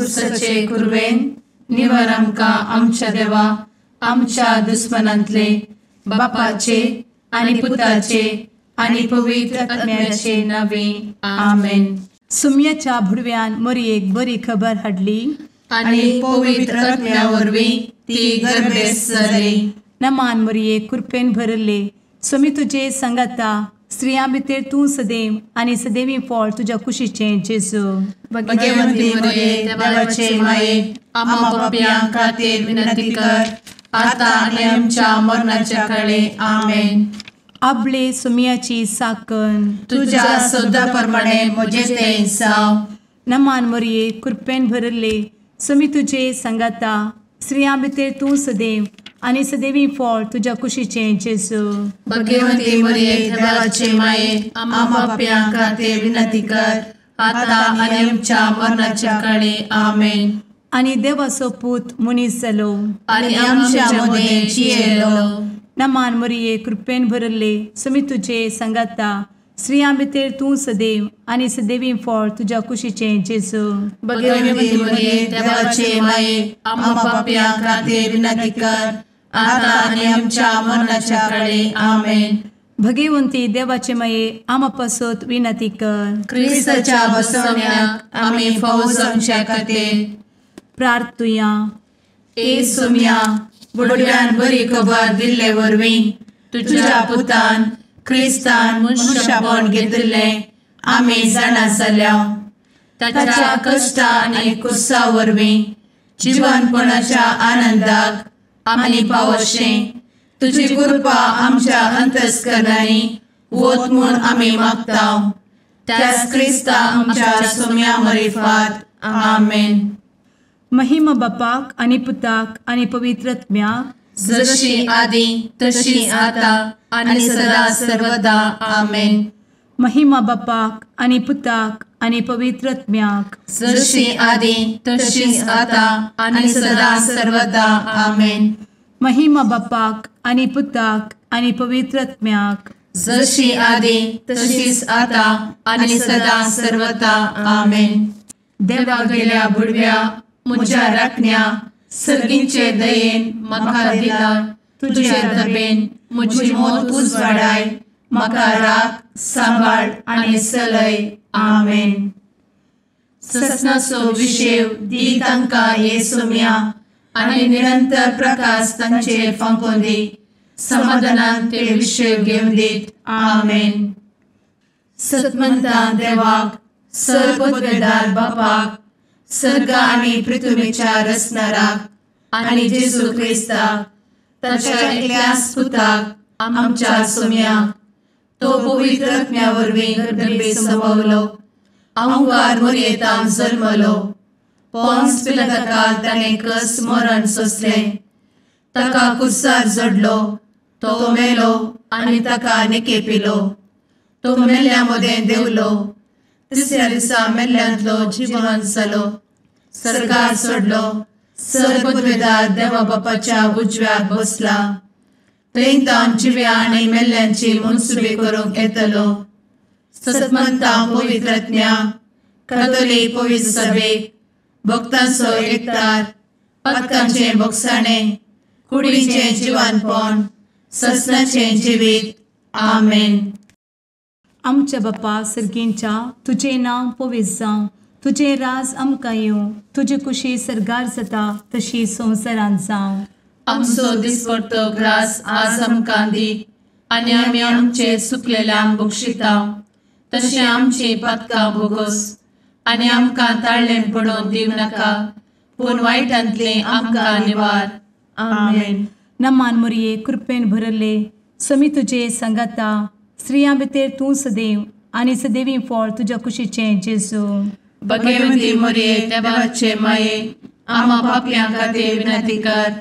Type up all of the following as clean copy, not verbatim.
कुर्साचे कुर्वेन निवार आमकां आमच्या देवा आमच्या दुस्मनांतले बापाचे आनी पुताचे आनी पवित्र आत्म्याचे नावे आमेन. सुम्याच्या भुडव्यान मरयेक बरी खबर हाडली आनी पवित्र आत्म्या वरवीं ती गर्भेस जाली. नमान मरयेक कृपेन भरले सुमी तुजे संगता स्त्रियां भितर तूं सदैव आनी सदैवी फळ तुज्या कुशीचें जेजू. भाग्यवंती मरिये देवाचे माये आम्हा पाप्यां खातीर विनंती कर आता आनी आमच्या मरणाच्या काळी आमेन. आपले सुमयाची साकण तुझ्या सोदा प्रमाणे म्हजे तें जाव. नमान मरये कृपेन भरले सुमी तुजे संगता स्त्रियां भितर तूं सदैव आनी सदैवी फळ तुज्या कुशीचें जेजू. भाग्यवंती मरिये देवाचे माये आम्हा पाप्यां खातीर विनंती कर आता आनी आमच्या मरणाच्या काळी आमेन. आनी देवाचो पूत मनीस जालो आनी आमच्या मदीं जियेलो. नमान मरये कृपेन भरले सुमी तुजे संगता स्त्रियां भितर तूं सदैव आनी सदैवी फळ तुज्या कुशीचें जेजू. भाग्यवंती मरिये देवाचे माये आम्हा पाप्यां खातीर विनंती कर आता आनी आमच्या मरणाच्या काळी आमेन. भगवंती देवाचे माये आमा पासत विनंती कर. क्रिस्ताच्या बसवण्याक आमी फावो जावच्या खातीर प्रार्थुया. ए सुम्या बुडव्यान बरी खबर दिल्ले वरवीं तुज्या पुतान क्रिस्तान मनशापण घेतिल्लें आमी जाणा जाल्या. ताच्या कश्टा आनी कुर्सा वरवीं जिवनपणाच्या आनंदाक आमी पावशें तुजी कृपा आमच्या अंतस्करणांनी वत म्हूण आमी मागतांव. त्याच क्रिस्ता आमच्या सुम्या मरिफात आमेन. महिमा बापाक आनी पुताक आनी पवित्र आत्म्याक जशी आदी तशी आता आनी सदा सर्वदा आमेन. महिमा बापाक आनी पुताक आनी पवित्र आत्म्याक जशी आदी तशीच आता आनी सदा सर्वदा आमेन. महिमा बापाक आनी पुताक आनी पवित्र आत्म्याक जशी आदी तशीच आता आनी सदा सर्वदा आमेन. देवा गेल्या बुडव्या म्हज्या राखण्या सर्गींचे दयेन म्हाका दिला तुजे दबेन म्हजी मोत उजवाडाय म्हाका राख सांबाळ आनी चलय आमेन. ससनाचो विशेव दी तांकां हे सुम्या आनी निरंतर प्रकाश तांचेर फांकून दी. समाधानान ते विशेव घेवन दीत आमेन. सतमंता देवाक सर्वपदवेदार बापाक सर्ग आनी पृथ्वीच्या रचणाराक आनी जेजू क्रिस्ताक ताच्या एकल्याच पुताक आमच्या सुम्याक तो पवित्र आत्म्या वरवीं गर्भे संभवलो. अंगार मरयेंत जल्मलो. पोन्स पिलाताकाल ताणें कस मरण सोंसलें. ताका कुर्सार जडलो. तो मेलो आनी ताका निकेपिलो. तो मेल्ल्या मदें देंवलो. तिसऱ्या दिसा मेल्ल्यांतलो जिवंत जालो. सर्गार चडलो. सर्वपदवेदार देवा बापाच्या उजव्याक बसला. थंय जिव्या आनी मेल्ल्यांची मनसुबी करूंक येतलो. सतमंता पवित्र आत्म्या कातोलीक पवित्र सभेक भक्तांचो एकठार पातकांचें भोगसाणें कुडीचें जिवनपण ससनाचें जिवीत आमेन. आमच्या बापा सर्गींच्या तुजें नांव पवित्र जावं. तुजें राज आमकां येवं. तुजी कुशी सर्गार जाता तशी संवसारांत जावं. आमचो दिसपडटो ग्रास आज आमकां दी आनी आमी आमचे चुकलेल्यांक बक्षितांव. तशें आमची पातकां भोगोस आनी आमकां ताळ्ळें पडोवन दिव नाका पूण वायटांतलें आमकां निवार आमेन. नमान मरये कृपेन भरले समी तुजे संगता स्त्रियां भितर तूं सदैव आनी सदैवी फळ तुज्या कुशीचें जेजू. भाग्यवंती मरिये देवाचे माये आम्हा पाप्यां खातीर विनंती कर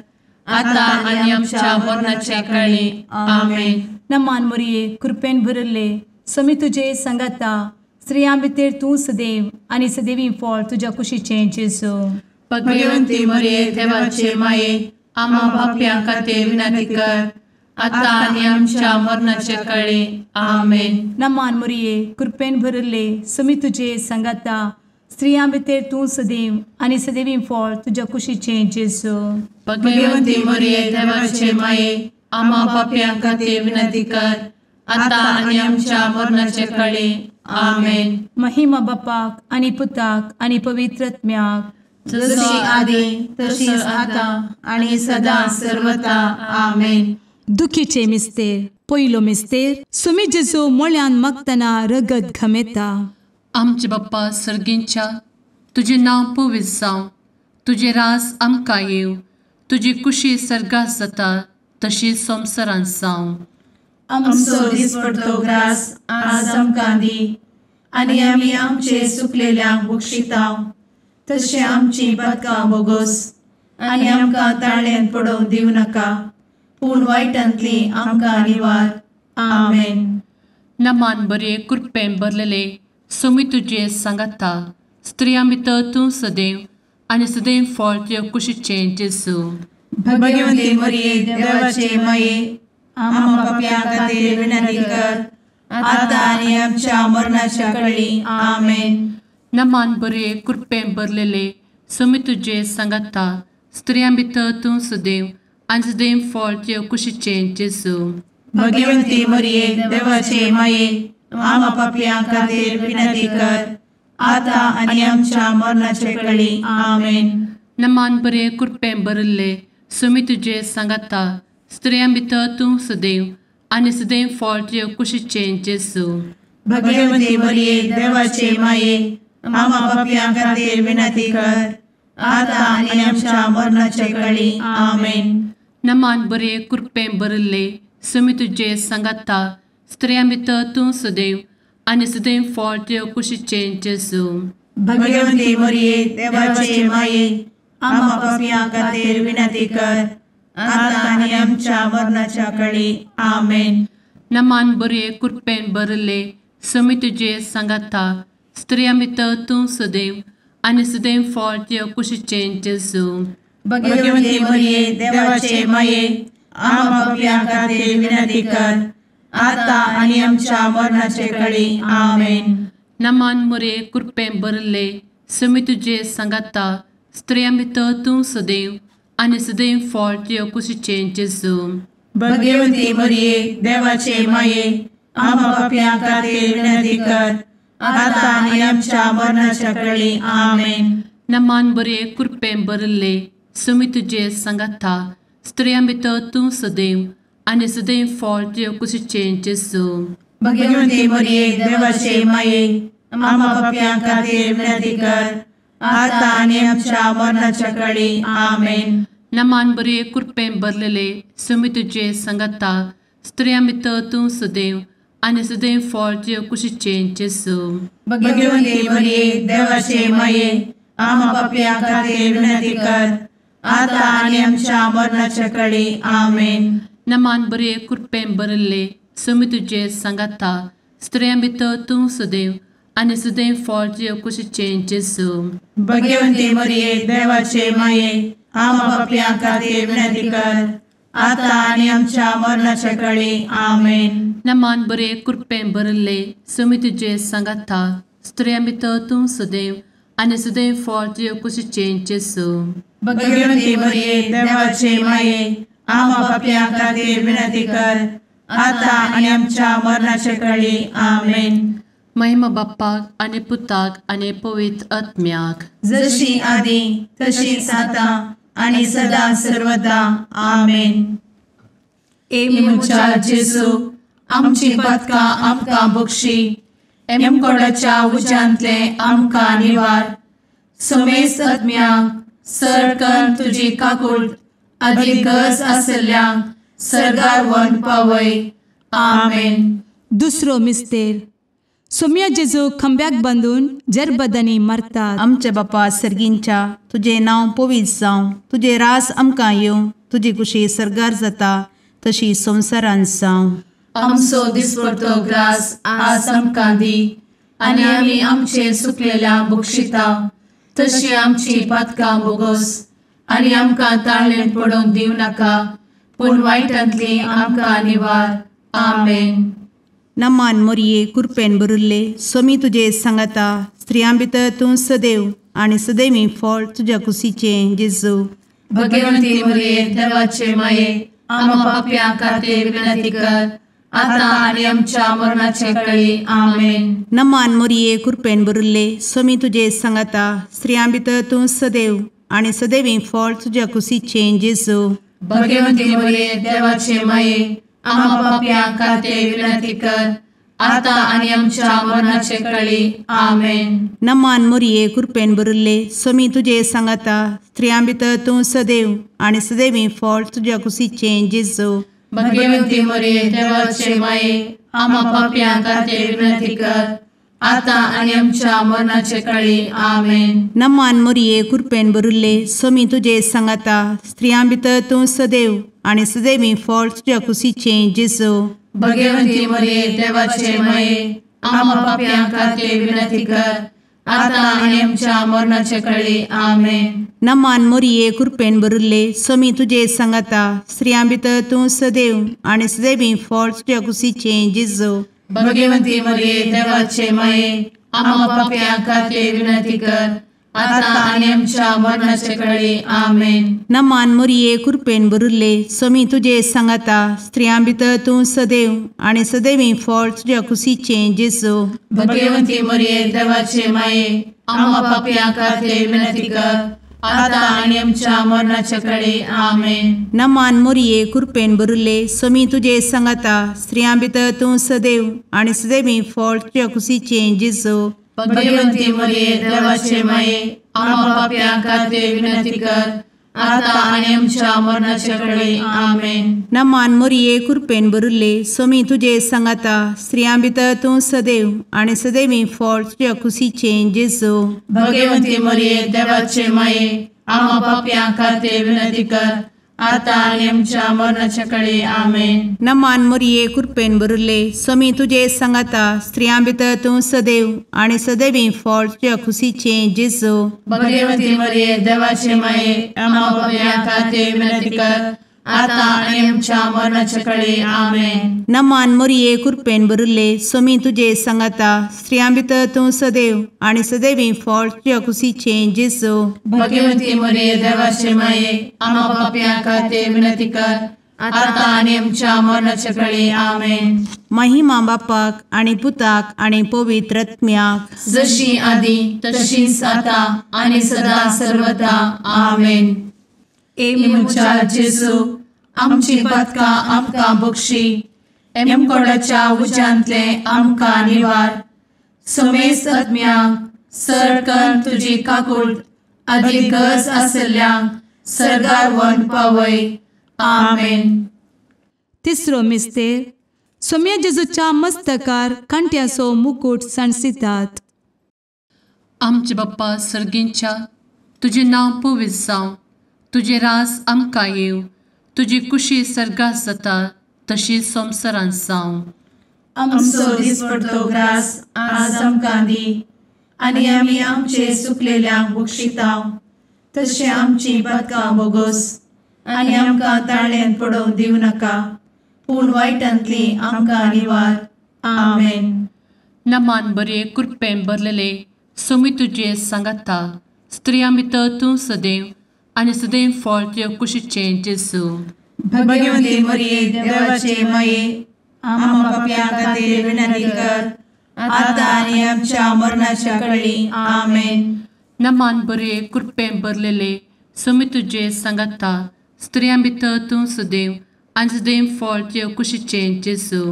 आता आनी आमच्या मरणाच्या काळी आमेन. नमान मरये कृपेन भरले समी तुजे संगता स्त्रियां भितर तूं सदैव आनी सदैवी फळ तुज्या कुशीचें जेजू. भाग्यवंती मरिये देवाचे माये आम्हा पाप्यां खातीर विनंती कर आता आनी आमच्या मरणाच्या काळी आमेन. नमान मरये कृपेन भरले समी तुजे संगता स्त्रियां भितर तूं सदैव आनी सदैवी फळ तुज्या कुशीचें जेजू. भगवंती मरिये देवाचे माये आम्हा पाप्यां खातीर विनंती कर आता आनी आमच्या मरणाचे काळी आमेन. महिमा बापाक आनी पुताक आनी पवित्रत्म्याक जशी आदी तशीच आता आणि सदा सर्वदा आमेन. दुखीचे मिस्तेर. पयलो मिस्तेर. सुमी जेजू मोळ्यान मागतना रगत घामेता. आमचे बाप्पा सर्गींच्या तुझे नांव पवित्र जावं, तुझे रास आमकां येव, तुजी कुशी सर्गात जाता तशी संवसारांत जावं. आमचो दिसपडटो ग्रास आज आमकां दी आनी आमी आमचे सुकलेल्यांक बक्षितांव, तशें आमची पातकां बोगोस आनी आमकां ताळ्यान पडोवंक दिवं नाका, पूण वायटांतली आमकां निवार. आमेन. नमान बरे कृपेन भरलेले सोमी तुजे सांगाता, स्त्रियां भितर तूं सदैव आनी सदैव फळ तुज्या कुशीचें जेजू. भगवंती मरिये देवाचे माये आम्हा पाप्यां खातीर विनंती कर आता आनी आमच्या मरणाच्या काळी आमेन. नमान बरे कृपेन भरलेले सोमी तुजे सांगाता, स्त्रियां भितर तूं सदैव आनी सदैव फळ तुज्या कुशीचें जेजू. भगवंती मरिये देवाचे माये आम्हा पाप्यां खातीर विनंती कर आता आनी आमच्या मरणाचे काळी आमेन. नमान बरे कृपेन भरले सोमी तुजे सांगाता, स्त्रियां भितर तूं सदैव आनी सदैव फळ तुज्या कुशीचें जेजू. भगवंती मरिये देवाचे माये आम्हा पाप्यां खातीर विनंती कर आता आनी आमच्या मरणाचे काळी आमेन. नमान बरे कृपेन भरले सोमी तुजे सांगाता, स्त्रियां भितर तूं सदैव आनी सदैव फळ तुज्या कुशीचें जेजू. भगवंती मरिये देवाचे माये आम्हा पाप्यां खातीर विनंती कर आता आनी आमच्या मरणाच्या काळी आमेन. नमान बरे कृपेन भरले सोमी तुजे सांगाता, स्त्रियां भितर तूं सदैव आनी सदैव फळ तुज्या कुशीचें जेजू. भगवंती मरिये देवाचे माये आम्हा पाप्यां खातीर विनंती कर आता आनी आमच्या मरणाचे काळी आमेन. नमान बरे कृपेन भरले सोमी तुजे सांगाता, स्त्रियां भितर तूं सदैव आनी सदैव फळ तुज्या कुशीचें जेजू. भगवंती मरिये देवाचे माये आम्हा पाप्यां खातीर विनंती कर आता आनी आमच्या मरणाच्या काळी आमेन. नमान बरे कृपेन भरले सोमी तुजे सांगाता, स्त्रियां भितर तूं सदैव आनी सदैव फळ तुज्या कुशीचें जेजू. भगवंती मरिये देवाचे माये आम्हा पाप्यां खातीर विनंती कर आता आनी आमच्या मरणाच्या काळी आमेन. नमान बरे कृपेन भरलेले सोमी तुजे सांगाता, स्त्रियां भितर तूं सदैव आनी सदैव फळ तुज्या कुशीचें जेजू. भगवंती मरिये देवाचे माये आम्हा पाप्यां खातीर विनंती कर आता आनी आमच्या मरणाच्या काळी आमेन. नमान बरे कृपेन भरले सोमी तुजे सांगाता, स्त्रियां भितर तूं सदैव आनी सदैव फळ तुज्या कुशीचें जेजू. भगवंती मरिये देवाचे माये आम्हा पाप्यां खातीर विनंती कर आता आनी आमच्या मरणाच्या काळी आमेन. नमान बरे कृपेन भरले सोमी तुजे सांगाता, स्त्रियां भितर तूं सदैव आनी सदैव फळ तुज्या कुशीचें जेजू. भगवंती मरिये देवाचे माये आम्हा पाप्यां खातीर विनंती कर आता आनी आमच्या मरणाच्या काळी आमेन. महिमा बाप्पाक आनी पुताक आनी पवित्र आत्म्याक जशी आदी तशीच आता आनी सदा सर्वदा आमेन. मुचा जेजू आमची पातकां आमकां बक्षी, एमकोडाच्या उज्यांतले आमकां निवार. समेस्त आत्म्यांक सरकन तुजी काकूट आदी गरज आसल्ल्यांक सर्गार व्हरून पावय. आमेन. दुसरो मिस्तेर. सोम्या जेजू खंब्याक बांदून जरबदानी मारतात. आमचे बापा सर्गींच्या तुझे नांव पवित्र जावं, तुझे रास आमकां येवं, तुजी कुशी सर्गार जाता तशी संवसारांत जावं. आमचो दिसपडटो ग्रास आज आमकां दी आनी आमी आमचे सुकलेल्यांक बक्षितांव, तशी आमची पातकां बोगोस आनी आमकां ताळ्यान पडोवंक दिवं नाका, पूण वायटांतली आमकां निवार. आमेन. नमान मोरये कृपेन भरुल्ले सोमी तुजे सांगाता, स्त्रियां भितर तूं सदैव आणि सदैवी फळ तुझ्या कुशीचें जेजू. भगवंती मरिये देवाचे माये आम्हा पाप्यां खातीर विनंती कर आता आणि आमच्या मरणाचे काळी आमेन. नमान मोरये कृपेन भरिल्ले स्वामी तुजे सांगाता स्त्रियां भितर तूं सदैव आणि सदैवी फळ तुझ्या कुशीचें जेजू. भगवंती मरिये देवाचे माये आम्हा पाप्यां खातीर विनंती कर आता आणि आमच्या मरणाचे काळी आमेन. नमान मोरये कृपेन भरिल्ले स्वामी तुजे सांगाता स्त्रियां भितर तूं सदैव आणि सदैवी फळ तुझ्या कुशीचें जेजू. भगवंती मरिये देवाचे माये आम्हा पाप्यां खातीर विनंती कर आता आणि आमच्या मरणाचे काळी आमेन. नमान मोरये कृपेन भरिल्ले स्वामी तुजे सांगाता स्त्रियां भितर तूं सदैव आणि सदैवी फळ तुझ्या कुशीचें जेजू. भगवंती मरिये देवाचे माये आम्हा पाप्यां खातीर विनंती कर आता आणि आमच्या मरणाचे काळी आमेन. नमान मोरये कृपेन भरिल्ले स्वामी तुजे सांगाता स्त्रियां भितर तूं सदैव आणि सदैवी फळ तुझ्या कुशीचें जेजू. भगवंती मरिये देवाचे माये आम्हा पाप्यां खातीर विनंती कर आता आणि आमच्या मरणाचे काळी आमेन. नमान मोरये कृपेन भरिल्ले स्वामी तुजे सांगाता स्त्रियां भितर तूं सदैव आणि सदैवी फळ तुझ्या कुशीचें जेजू. भगवंती मरिये देवाचे माये आम्हा पाप्यां खातीर विनंती कर आता आणि आमच्या मरणाचे काळी आमेन. नमान मोरये कृपेन भरिल्ले स्वामी तुजे सांगाता स्त्रियां भितर तूं सदैव आणि सदैवी फळ तुझ्या कुशीचें जेजू. भगवंती मरिये देवाचे माये आम्हा पाप्यां खातीर विनंती कर आता आणि आमच्या मरणाचे काळी आमेन. नमान मोरये कृपेन भरिल्ले स्वामी तुजे सांगाता स्त्रियां भितर तूं सदैव आणि सदैवी फळ तुझ्या कुशीचें जेजू. भगवंती मरिये देवाचे माये आम्हा पाप्यां खातीर विनंती कर आता आणि आमच्या मरणाच्या काळी आमेन. नमान मोरये कृपेन भरिल्ले स्वामी तुजे सांगाता स्त्रियां भितर तूं सदैव आणि सदैवी फळ तुझ्या कुशीचें जेजू. भगवंती मरिये देवाचे माये आम्हा पाप्यां खातीर विनंती कर आता आणि आमच्या मरणाच्या काळी आमेन. नमान मोरये कृपेन भरिल्ले स्वामी तुजे सांगाता स्त्रियां भितर तूं सदैव आणि सदैवी फळ तुझ्या कुशीचें जेजू. भगवंती मरिये देवाचे माये आम्हा पाप्यां खातीर विनंती कर आता आणि आमच्या मरणाच्या काळी आमेन. महिमा बापाक आणि पुताक आणि पवित्र आत्म्याक जशी आधी तशीच आता आणि सदा सर्वदा आमेन. एमच्या जेजू आमची पदकां आमकां बक्षी एमकोडाच्या उज्यांतले आमकां निवार. समेस्त आत्म्यांक सरकन तुजी काकूट अधिक गरज आसल्ल्यांक सरगार व्हरून पावय. आमेन. तिसरो मिस्तेर सोम्या जेजूच्या मस्तकार कांट्याचो मुकुट सणसितात. आमचे बाप्पा सर्गींच्या तुझे नांव पवित्र जावं तुझे रास आमकां येव तुजी कुशी सर्गास जाता तशी संवसारांत जावं. आमचो दिसपडटो ग्रास आज आमकां दी आनी आमी आमचे सुकलेल्यांक बक्षितांव तशें आमची पदकां बोगोस आनी आमकां ताळ्यान पडोवंक दिवं नाका पूण वायटांतली आमकां निवार. आमेन. नमान बरे कृपेन भरलेले सोमी तुजे सांगाता स्त्रियां भितर तूं सदैव आनी सदैव फळ तुज्या कुशीचें जेजू. भगवंती मरिये देवाचे माये आम्हा पाप्यां खातीर विनंती कर आता आनी आमच्या मरणाच्या काळी आमेन. नमान बरे कृपेन भरलेले सोमी तुजे सांगाता स्त्रियां भितर तूं सदैव आनी सदैव फळ तुज्या कुशीचें जेजू.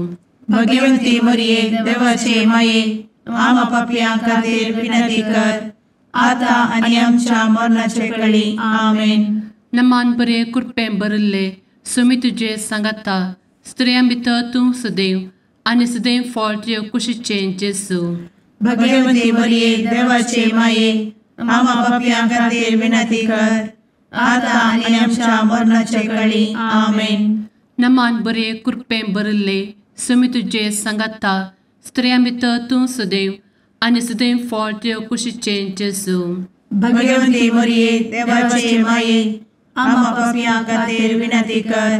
भगवंती मरिये देवाचे माये आम्हा पाप्यां खातीर विनंती कर आता आनी आमच्या मरणाचे काळी आमेन. नमान बरे कृपेन भरले सोमी तुजे सांगाता स्त्रियां भितर तूं सदैव आनी सदैव फळ तुज्या कुशीचें जेजू. भगवंती मरिये देवाचे माये आम्हा पाप्यां खातीर विनंती कर आता आनी आमच्या मरणाचे काळी आमेन. नमान बरे कृपेन भरले सोमी तुजे सांगाता स्त्रियां भितर तूं सदैव आनी सदैव फळ तुज्या कुशीचें जेजू. भगवंती मरिये देवाचे माये आम्हा पाप्यां खातीर विनंती कर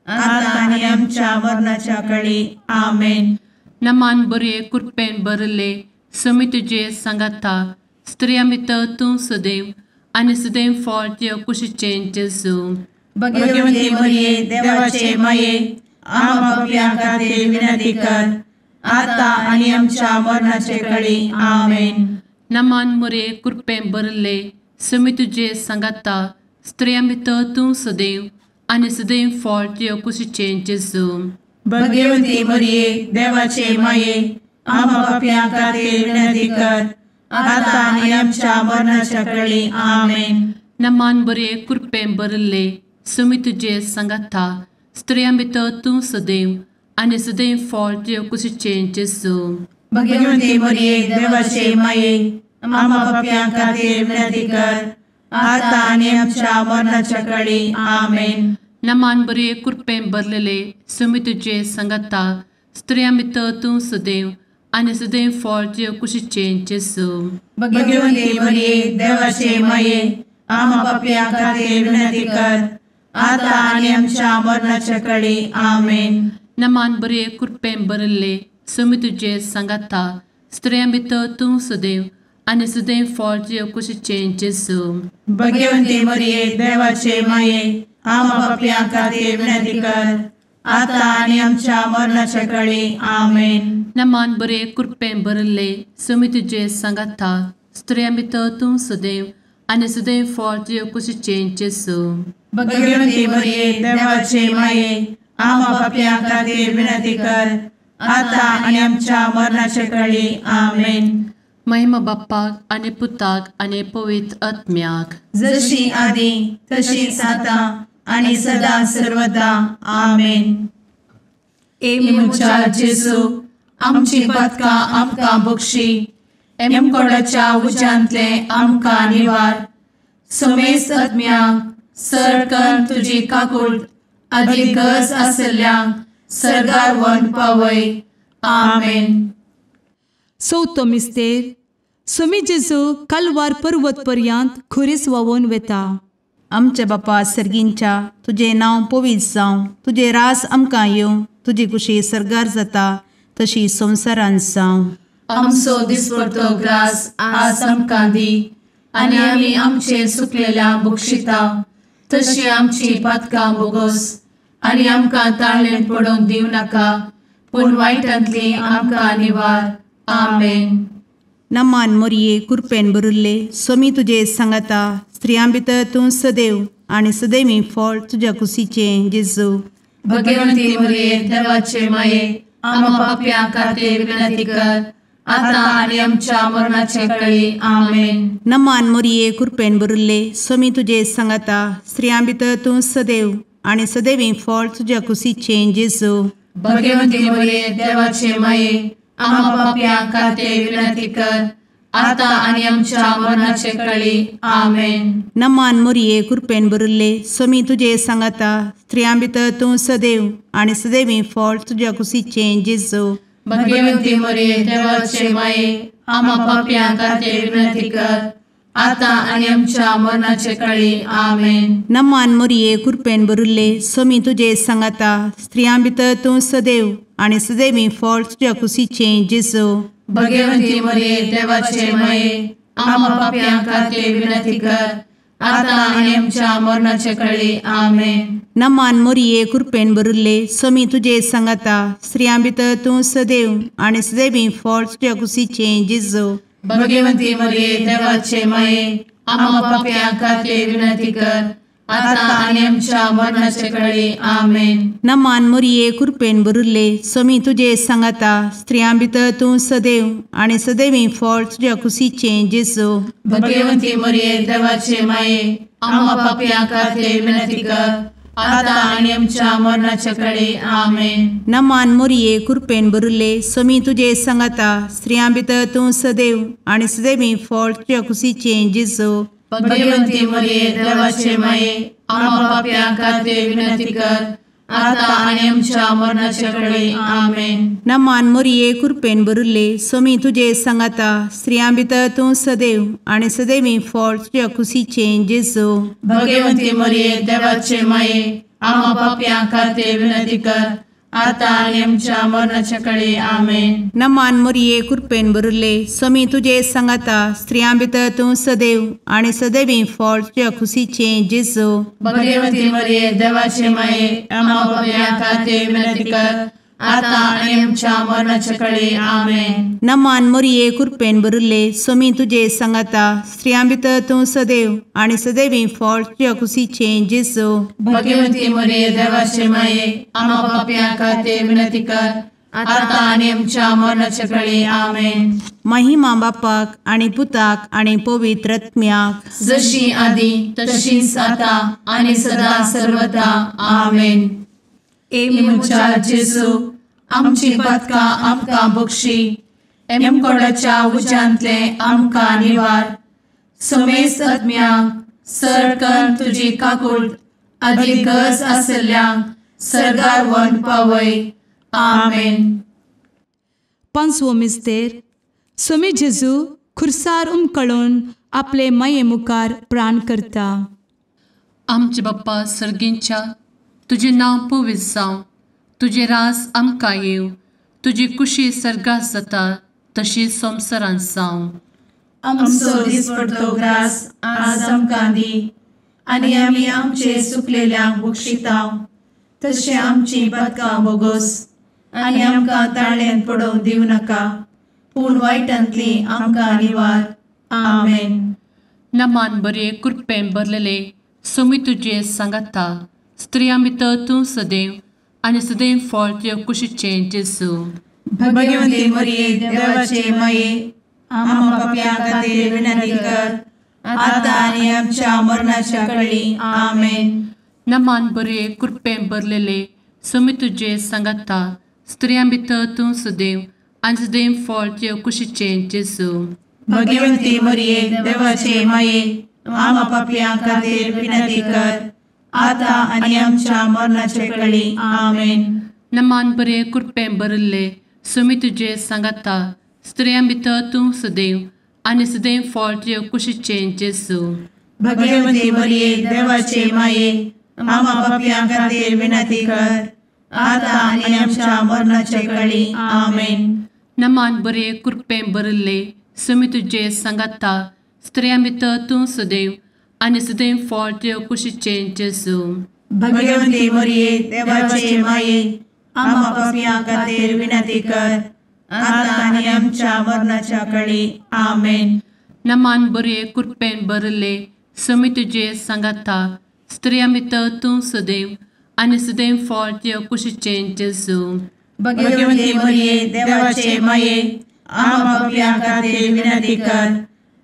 आता आनी आमच्या मरणाच्या काळी आमेन. नमान बरे कृपेन भरले सुमी तुजे सांगाता स्त्रियां भितर तूं सदैव आनी सदैव फळ तुज्या कुशीचें जेजू भगवंती मरिये देवाचे माये आम्हा पापियां खातीर विनंती कर आता आनी आमच्या मरणाचे काळी आमेन. नमान मोरे कृपें भरले सुमी तुजे सांगाता स्त्रियां भितर तूं सदैव आनी सदैव फळ तुज्या कुशीचें जेजू भगवंती मरिये देवाचे माये आम्हा पापियां खातीर विनंती कर आता आनी आमच्या मरणाच्या काळी आमेन. नमान बरे कृपें भरले सुमी तुजे सांगाता स्त्रियां भितर तूं सदैव आनी सदैव फळ तुज्या कुशीचें जेजू भगवंती मरिये देवाचे माये आम्हा पापियां खातीर विनंती कर आता आनी आमच्या मरणाच्या काळी आमेन. नमान बरे कृपें भरलेले सुमी तुजे सांगाता स्त्रियां भितर तूं सदैव आनी सदैव फळ तुज्या कुशीचें जेजू भगवंती मरिये देवाचे माये आम्हा पापियां खातीर विनंती कर आता आनी आमच्या मरणाच्या काळी आमेन. नमान बरे कृपें भरले सुमी तुजे सांगाता स्त्रियां भितर तूं सदैव आनी सदैव फळ तुज्या कुशीचें जेजू भगवंती मरिये देवाचे माये आम्हा पापियां खातीर विनंती कर आता आनी आमच्या मरणाच्या काळी आमेन. नमान बरे कृपें भरले सुमी तुजे सांगाता स्त्रियां भितर तूं सदैव आनी सदैव फळ तुज्या कुशीचें जेजू भगवंती मरिये देवाचे माये आम्हा पापियां खातीर विनंती कर आता आनी आमच्या मरणाच्या काळी आमेन. महिमा बाप्पाक आनी पुताक आनी पवित्र आत्म्याक जशी आदी तशीच आता आनी सदा सर्वदा आमेन. मुचा जेजू आमची पदकां आमकां बक्षी एमकोडाच्या उज्यांतले आमकां निवार समेस्त आत्म्यांक सरकन तुजी काकूट अधिक गरज आसल्यांक सरगार व्हरून पावय. आमेन. चवथो मिस्तेर सुमी जेजू कलवार पर्वत पर्यंत खुरीस व्हांवून वेता. आमच्या बापा सर्गींच्या तुझे नांव पवित्र जावं, तुझे रास आमकां येवं, तुजी कुशी सरगार जाता तशी संवसारांत जावं. आमचो दिसपडटो ग्रास आज आमकां दी आनी आमी आमचे सुकलेल्यांक बक्षिता तशी आमची पातकां बोगोस आनी आमकां ताळ्ळेन पडोवंक दिवं नाका पूण वायटांतली आमकां निवार. आमेन. नमान मोरये कृपेन भरिल्ले सोमी तुजे सांगाता स्त्रियां भितर तूं सदैव आनी सदैवी फळ तुज्या कुशीचें जेजू. भगवंती मरिये देवाचे माये आम्हा पाप्यां खातीर विनंती कर आता आनी आमच्या मरणाचे काळी. आमेन. नमान मोरये कृपेन भरिल्ले सोमी तुजे सांगाता स्त्रियां भितर तूं सदैव आनी सदैवी फळ तुज्या कुशीचें जेजू. भगवंती मरिये देवाचे माये आम्हा पाप्यां खातीर विनंती कर आता आनी आमच्या मरणाचे काळी. आमेन. नमान मोरये कृपेन भरिल्ले सोमी तुजे सांगाता स्त्रियां भितर तूं सदैव आनी सदैवी फळ तुज्या कुशीचें जेजू. भगवंती मरिये देवाचे माये आम्हा पाप्यां खातीर विनंती कर आता आनी आमच्या मरणाचे काळी. आमेन. नमान मोरये कृपेन भरिल्ले सोमी तुजे सांगाता स्त्रियां भितर तूं सदैव आनी सदैवी फळ तुज्या कुशीचें जेजू. भगवंती मरिये देवाचे माये आम्हा पाप्यां खातीर विनंती कर आता आनी आमच्या मरणाचे काळी. आमेन. नमान मोरये कृपेन भरिल्ले सोमी तुजे सांगाता स्त्रियां भितर तूं सदैव आनी सदैवी फळ तुज्या कुशीचें जेजू. भगवंती मरिये देवाचे माये आम्हा पाप्यां खातीर विनंती कर आता आनी आमच्या मरणाचे काळी. आमेन. नमान मोरये कृपेन भरिल्ले सोमी तुजे सांगाता स्त्रियां भितर तूं सदैव आनी सदैवी फळ तुज्या कुशीचें जेजू. भगवंती मरिये देवाचे माये आम्हा पाप्यां खातीर विनंती कर आता आनी आमच्या मरणाचे काळी. आमेन. नमान मोरये कृपेन भरिल्ले सोमी तुजे सांगाता स्त्रियां भितर तूं सदैव आनी सदैवी फळ तुज्या कुशीचें जेजू. भगवंती मरिये देवाचे माये आम्हा पाप्यां खातीर विनंती कर आता आनी आमच्या मरणाचे काळी. आमेन. नमान मोरये कृपेन भरिल्ले सोमी तुजे सांगाता स्त्रियां भितर तूं सदैव आनी सदैवी फळ तुज्या कुशीचें जेजू. भगवंती मरिये देवाचे माये आम्हा पाप्यां खातीर विनंती कर आता आणि आमच्या मरणाच्या काळी आमेन. नमान मोरये कृपेन बरुले स्वामी तुझे सांगाता स्त्रियां भितर तूं सदैव आणि सदैवी फळ तुझ्या खुशीचे जेजू. भगवती मरिये देवाचे माये आम्हा पाप्यां खातीर विनंती कर, आता आणि आमच्या मरणाच्या काळी आमेन. नमान मोरये कृपेन बरुले स्वामी तुझे सांगाता स्त्रियां भितर तूं सदैव आणि सदैवी फळ तुझ्या खुशीचे जेजू. भगवती मरिये देवाचे माये आम्हा पाप्यां खातीर विनंती कर, आता आणि आमच्या मरणाच्या काळी आमेन. महिमा बापाक आणि पुताक आणि पवित्र आत्म्याक जशी आधी तशीच आता आणि सदा सर्वदा आमेन. मुचा जेजू आमची पदकां आमकां बक्षी, एमकोडाच्या उज्यांतले आमकां निवार. समेस्त आत्म्यांक सरकन तुजी काकूट अधिक गरज आसल्ल्यांक सरगार व्हरून पावय. आमेन. पांचवो मिस्तेर. स्वामी जेजू खुर्सार उमकळून आपले माये मुखार प्राण करता. आमचे बाप्पा सर्गींच्या तुझे नांव पवित्र जावं, तुझे रास आमकां येव, तुजी कुशी सर्गास जाता तशी संवसारांत जावं. आमचो दिसपडटो ग्रास आज आमकां दी, आनी आमी आमचे सुकलेल्यांक बक्षितांव. तशें आमची पदकां बोगोस आनी आमकां ताळ्यान पडोवंक दिवं नाका, पूण वायटांतली आमकां निवार. आमेन. नमान बरे कृपेन भरलेले स्वामी तुझे सांगाता स्त्रियां भितर तूं सदैव आणि सदैव फळ तुझ्या कुशीचे जेजू. भगवती मरिये देवाचे माये आम्हा पाप्यां खातीर विनंती कर, आता आनी आमच्या मरणाच्या काळी आमेन. नमान बरे कृपेन भरलेले स्वामी तुझे सांगाता स्त्रियां भितर तूं सदैव आणि सदैव फळ तुझ्या कुशीचे जेजू. भगवती मरिये देवाचे माये आम्हा पाप्यां खातीर विनंती कर, आता आनी आमच्या मरणाच्या काळी आमेन. नमान बरे कृपेन भरले स्वामी तुझे सांगाता स्त्रियां भितर तूं सदैव आणि सदैव फळ तुझ्या कुशीचे जेजू. भगवती मरिये देवाचे माये आम्हा पाप्यां खातीर विनंती कर, आता आनी आमच्या मरणाच्या काळी आमेन. नमान बरे कृपेन भरले स्वामी तुझे सांगाता स्त्रियां भितर तूं सदैव आणि सदैव फळ तुझ्या कुशीचे जेजू. भगवती मरिये देवाचे माये आम्हा पाप्यां खातीर विनंती कर, आता आनी आमच्या मरणाच्या काळी आमेन. नमान बरे कृपेन भरले स्वामी तुझे सांगाता स्त्रियां भितर तूं सदैव आणि सदैव फळ तुझ्या कुशीचे जेजू. भगवती मरिये देवाचे माये आम्हा पाप्यां खातीर विनंती कर,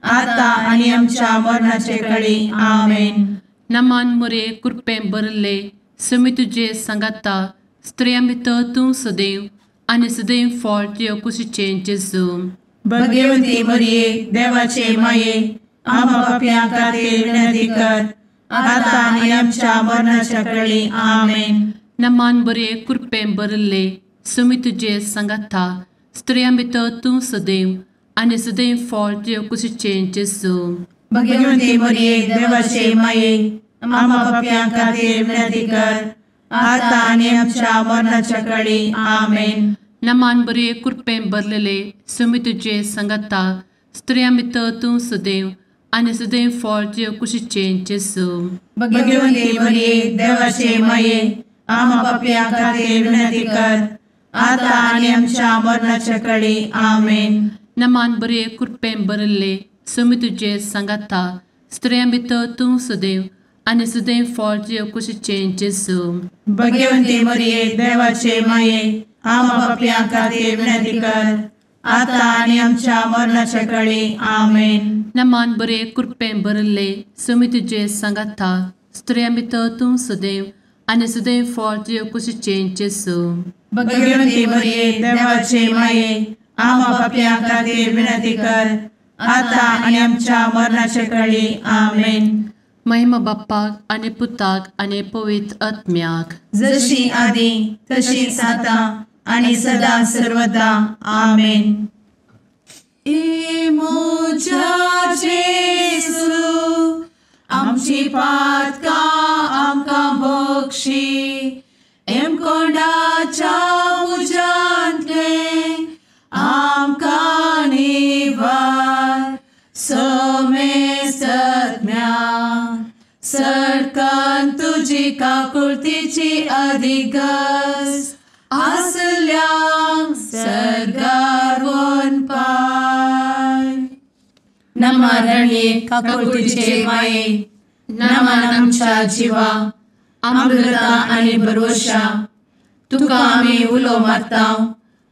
आता आनी आमच्या मरणाच्या काळी आमेन. नमान बरे कृपेन भरले स्वामी तुझे सांगाता स्त्रियां भितर तूं सदैव आणि सदैव फळ तुझ्या कुशीचे जेजू. भगवती मरिये देवाचे माये आम्हा पाप्यां खातीर विनंती कर, आता आनी आमच्या मरणाच्या काळी आमेन. नमान बरे कृपेन भरले स्वामी तुझे सांगाता स्त्रियां भितर तूं सदैव आणि सदैव फळ तुझ्या कुशीचे जेजू. भगवती मरिये देवाचे माये आम्हा पाप्यां खातीर विनंती कर, आता आनी आमच्या मरणाच्या काळी आमेन. नमान बरे कृपेन भरलेले स्वामी तुझे सांगाता स्त्रियां भितर तूं सदैव आणि सदैव फळ तुझ्या कुशीचे जेजू. भगवती मरिये देवाचे माये आम्हा पाप्यां खातीर विनंती कर, आता आनी आमच्या मरणाच्या काळी आमेन. नमान बरे कृपेन भरले स्वामी तुझे सांगाता स्त्रियां भितर तूं सदैव आणि सदैव फळ तुझ्या कुशीचे जेजू. भगवती मरिये देवाचे माये आम्हा पाप्यां खातीर विनंती कर, आता आनी आमच्या मरणाच्या काळी आमेन. नमान बरे कृपेन भरले स्वामी तुझे सांगाता स्त्रियां भितर तूं सदैव आणि सदैव फळ तुझ्या कुशीचे जेजू. भगवती मरिये देवाचे माये आम्हा पाप्यां खातीर विनंती कर, आता आनी आमच्या मरणाच्या काळी आमेन. महिमा बाप्पाक आणि पुताक आणि पवित्र आत्म्याक जशी आधी तशीच आता आणि सदा सर्वदा आमेन. मोच्या जेजू आमची पातकां आमकां बक्षी, एमकोंडाच्या अधिगस आसल्यां सरगार वन पाय नमारणे काकुळतीचे माये नमान आमच्या जिवा अमृता आणि भरोशा तुका आम्ही उलो मारता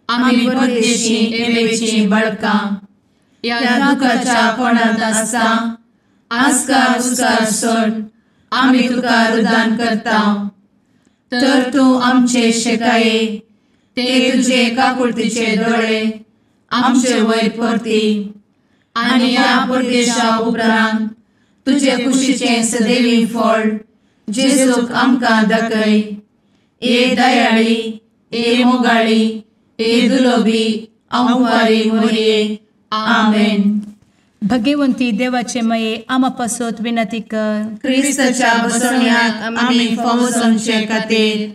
आम्ही परदेशी एवेची बळका या दुखाच्या कोणात असता आस्कार उस्कार सोड आम्ही तुका रुदान करता तर तू आमचे शेकाये ते तुझे काकुळतीचे डोळे आमचे वयर परती आणि या परदेशा उपरांत तुझे कुशीचे सदैवी फळ जेजूक आमकां दाखय ए दयाळी ए मोगाळी ए दुलोबी अंवारी मोरये आमेन. भगवंती देवाचे मये आमा पासत विनंती कर. क्रिस्ताच्या बसवण्याक आम्ही फावो समचे खातीर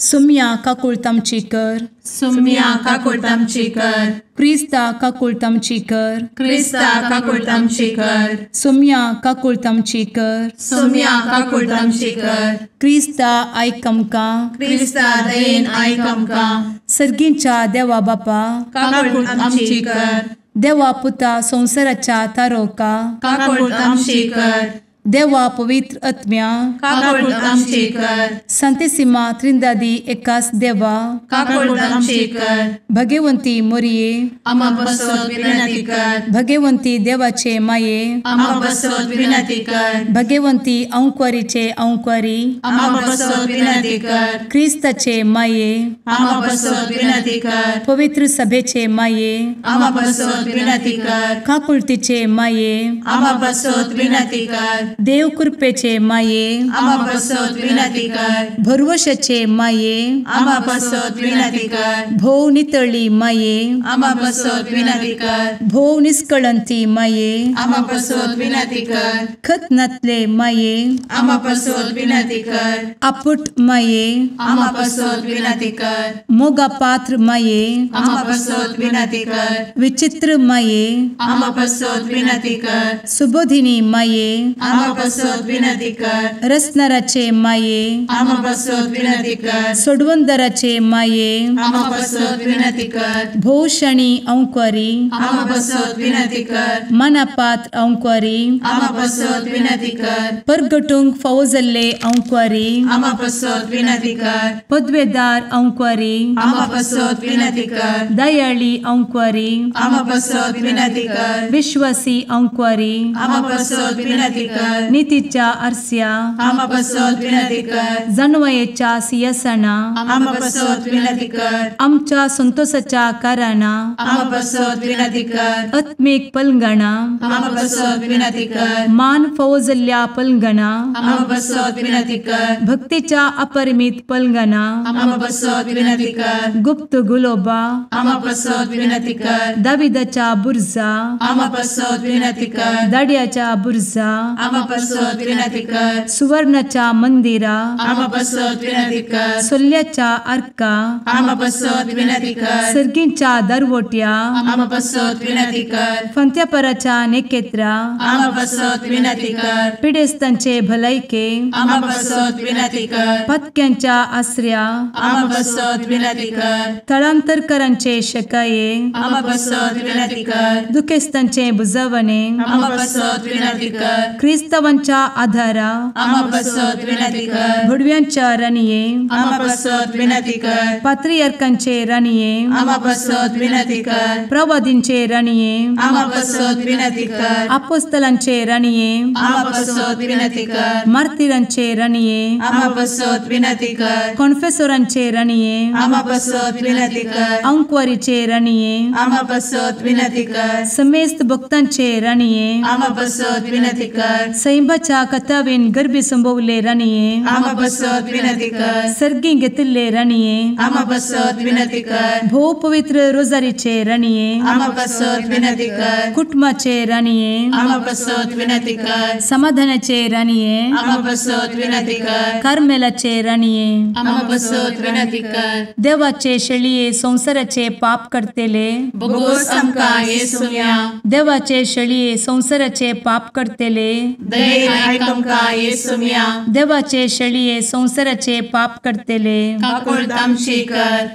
सुम्या काकुळतामची कर. सुम्या काकुळतामची कर. क्रिस्ता काकुळतामची कर. क्रिस्ता काकुळतामची कर. सुम्या काकुळतामची कर. सुम्या काकुळतामची कर. क्रिस्ता आयक आमकां. क्रिस्ता दयेन आयक आमकां. सर्गींच्या देवा बापा काकुळतामची कर. देवा पुता संसाराच्या तारोका काकुळतामची कर. देवा पवित्र आत्म्या काकुळतामची कर. संतेसिमा त्रिंदादी एकाच देवा काकुळतामची कर. भगवंती मोरये आमा बसवत विनंती कर. भगवंती देवाचे माये आमा बसवत विनंती कर. भगवंती अंकुरीचे अंकुरी आमा बसवत विनंती कर. ख्रिस्ताचे माये आमा बसवत विनंती कर. पवित्र सभेचे माये आमा बसवत विनंती कर. काकुळतीचे माये आमा बसवत विनंती कर. देव कृपेचे माये आमा बसवत विनंती कर. भरवशाचे माये आमा बसवत विनंती कर. भोव नितळी माये आमा बसवत विनंती कर. भोव निष्कळंती माये आमा बसवत विनंती कर. खतनातले माये आमा बसवत विनंती कर. आपुट माये आमा बसवत विनंती कर. मोगा पात्र माये आमा बसवत विनंती कर. विचित्र माये आमा बसवत विनंती कर. सुबोधिनी माये आमा बसवत विनंती कर. रसनाराचे माये आमा बसवत विनंती कर. सोडवंदराचे माये आमा बसवत विनंती कर. भोषणी अंकुरी आमा बसवत विनंती कर. मनापात्र अंकुरी आमा बसवत विनंती कर. परगटूंक फौजल्ले अंकुरी आमा बसवत विनंती कर. पदवेदार अंकुरी आमा बसवत विनंती कर. दयाळी अंकुरी आमा बसवत विनंती कर. विश्वासी अंकुरी आमा बसवत विनंती कर. नीतीच्या आरस्या आमा बसवत विनंती कर. जणवयेच्या सिंहासना आमा बसवत विनंती कर. आमच्या संतोषाच्या कारणा आमा बसवत विनंती कर. आत्मिक पलंगणा आमा बसवत विनंती कर. मान फौजल्ल्या पलंगणा आमा बसवत विनंती कर. भक्तीच्या अपरिमित पलंगणा आमा बसवत विनंती कर. गुप्त गुलोबा आमा बसवत विनंती कर. दाविदाच्या बुरजा आमा बसवत विनंती कर. दाड्याच्या बुरजा आमा बसवत विनंती कर. सुवर्णाच्या मंदिरा आमा बसवत विनंती कर. सोल्याच्या अर्का आमा बसवत विनंती कर. सर्गींच्या दरवोट्या आमा बसवत विनंती कर. फंत्यापराच्या नेकेत्रा आमा बसवत विनंती कर. पिडेस्तांचे भलायके आमा बसवत विनंती कर. पथक्यांच्या आश्रया आमा बसवत विनंती कर. स्थळांतरकरांचे शकाये आमा बसवत विनंती कर. दुखेस्तांचे बुजावणे आमा बसवत विनंती कर. ख्रिस्तवांच्या आधारा आमा बसवत विनंती कर. भडव्यांच्या राणीये आमा बसवत विनंती कर. पात्रियार्कांचे राणीये आमा बसवत विनंती कर. प्रवादींचे राणीये आमा बसवत विनंती कर. अपोस्तलांचे राणीये आमा बसवत विनंती कर. मार्तिरांचे राणीये आमा बसवत विनंती कर. कॉन्फेसोरांचे राणीये आमा बसवत विनंती कर. अंकुरीचे राणीये आमा बसवत विनंती कर. समेस्त भक्तांचे राणीये आमा बसवत विनंती कर. सैंबाच्या कथावेन गर्भी संभवले राणीये आमा बसवत विनंती कर. सर्गी घेतले राणीये आमा बसवत विनंती कर. भो पवित्र रोजारीचे राणीये आमा बसवत विनंती कर. कुटुंबाचे राणीये आमा बसवत विनंती कर. समाधानाचे राणीये आमा बसवत विनंती कर. कार्मेलाचे राणीये आमा बसवत विनंती कर. देवाचे शेळीये संसाराचे पाप करतेले बगोस आमकां येसुया. देवाचे शेळीये संसाराचे पाप करतेले दये आयक आमकां येसू मिया देवाचे शेळये संवसाराचे पाप करतेले काकूळ आमची कर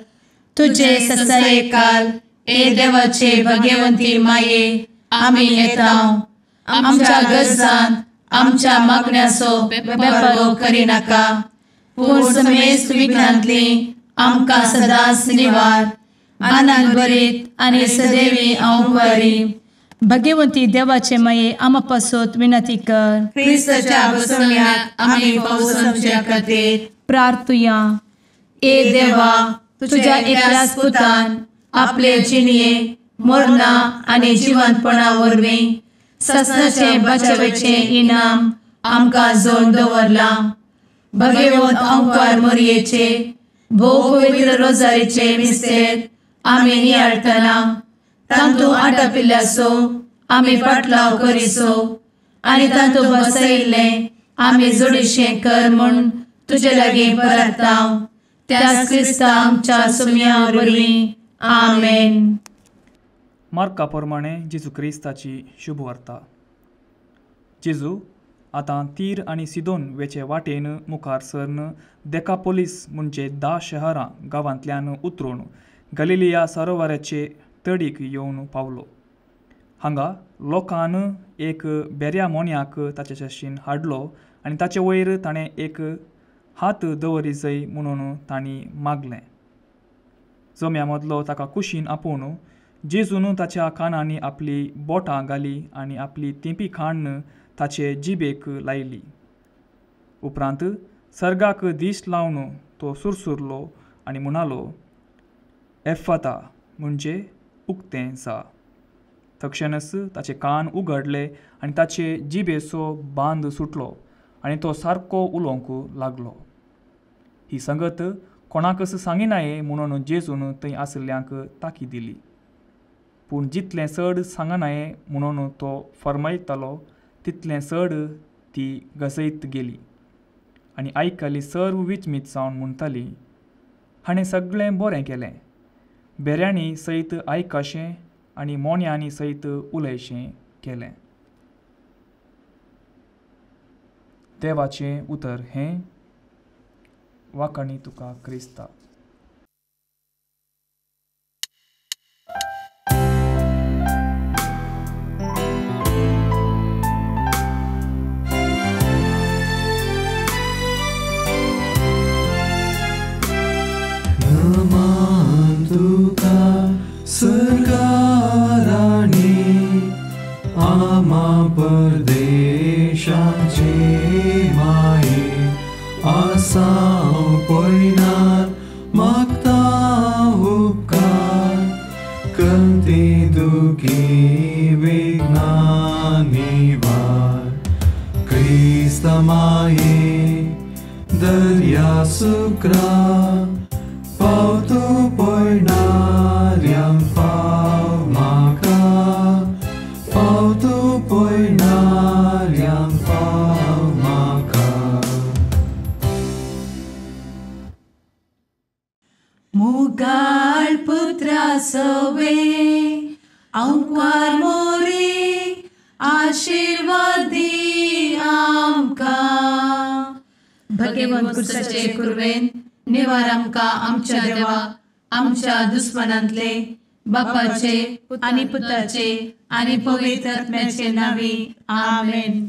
तुझे ससाये काल ए देवाचे भगवंती माये आमी येता आमच्या गरजांत आमच्या मागण्याचो बेपारो करी नाका पूण समेस्त विघ्नांतली आमकां सदांच निवार आनंद बरीत आनी सदैवी अंकुरी भगवंती देवाचे माये आमा पासत विनंती कर क्रिस्ताच्या बसवण्यात आमी पावसाच्या खातीर प्रार्थुया ए देवा तुझ्या एकल्याच पुतान आपले जिणये मरणा आनी जिवंतपणा वरवीं ससनाचे बचावेचे इनाम आमकां जोड दवरला भगवंत अंकार मोरयेचे भोव पवित्र रोजारीचे मिस्तेर आमी नियाळटना तांतू आटापिल्ल्यासो आमी पाटलाव करिसो आनी तांतू बसयिल्ले आमी जोडीशें कर म्हूण तुजे लागीं परतांव त्याच क्रिस्ता आमच्या सुम्या वरवीं आमेन. मार्का प्रमाणे जेजू क्रिस्ताची शुभ वार्ता. जेजू आतां तीर आनी सिदोन वेचे वाटेन मुखार सरन देकापोलीस म्हणजे 10 शहरां गांवांतल्यान उतरून गलिलिया सरोवराचे तडीक येवन पावलो. हांगा लोकान एक बेऱ्या मोन्याक ताचे चशीन हाडलो आनी ताचे वयर ताणें एक हात दवरी जय म्हणून तांणी मागलें. जम्या मदलो ताका कुशीन आपोवन जेजून ताच्या कानांनी आपली बोटां घाली आनी आपली तिंपी खाण ताचे जिबेक लायली. उपरांत सर्गाक दिश लावन तो सुरसुरलो आनी म्हणालो, एफाता म्हणजे उक्तें जा. तक्षणच ताचे कान उगडले आनी ताचे जिबेचो बांद सुटलो आनी तो सारको उलोवंक लागलो. ही संगत कोणाकच सांगिनाये म्हणून जेजून थंय आसल्ल्यांक ताकी दिली. पूण जितलें चड सांगनाये म्हणून तो फर्मायतालो तितलें चड ती गजयत गेली आनी आयकली सर्व विचमीत जावन म्हणटाली, हाणें सगळें बरें केलें. बेऱ्यांनी सयत आयकशें आनी मोन्यांनी सयत उलयशें केलें. देवाचें उतर हें. वाकणी तुका क्रिस्ता. सरकाराने आमा परदेशाचे माये आसां पयनात मागता उपकार कंते दुखी विघ्नांनी वार क्रिस्ता माये दर्या सुक्रा पावतो पयणाऱ्यांक पाव म्हाका पावतो पयणाऱ्यांक पाव म्हाका. मुगाळ पुत्रा सवे अंकवार मोरी आशीर्वाद दी आमकां. भगवंत कुर्साचे कुरवेन निवार आमकां आमच्या देवा आमच्या दुस्मनांतले बापाचे आनी पुताचे आनी पवित्र आत्म्याचे नांवी आमेन.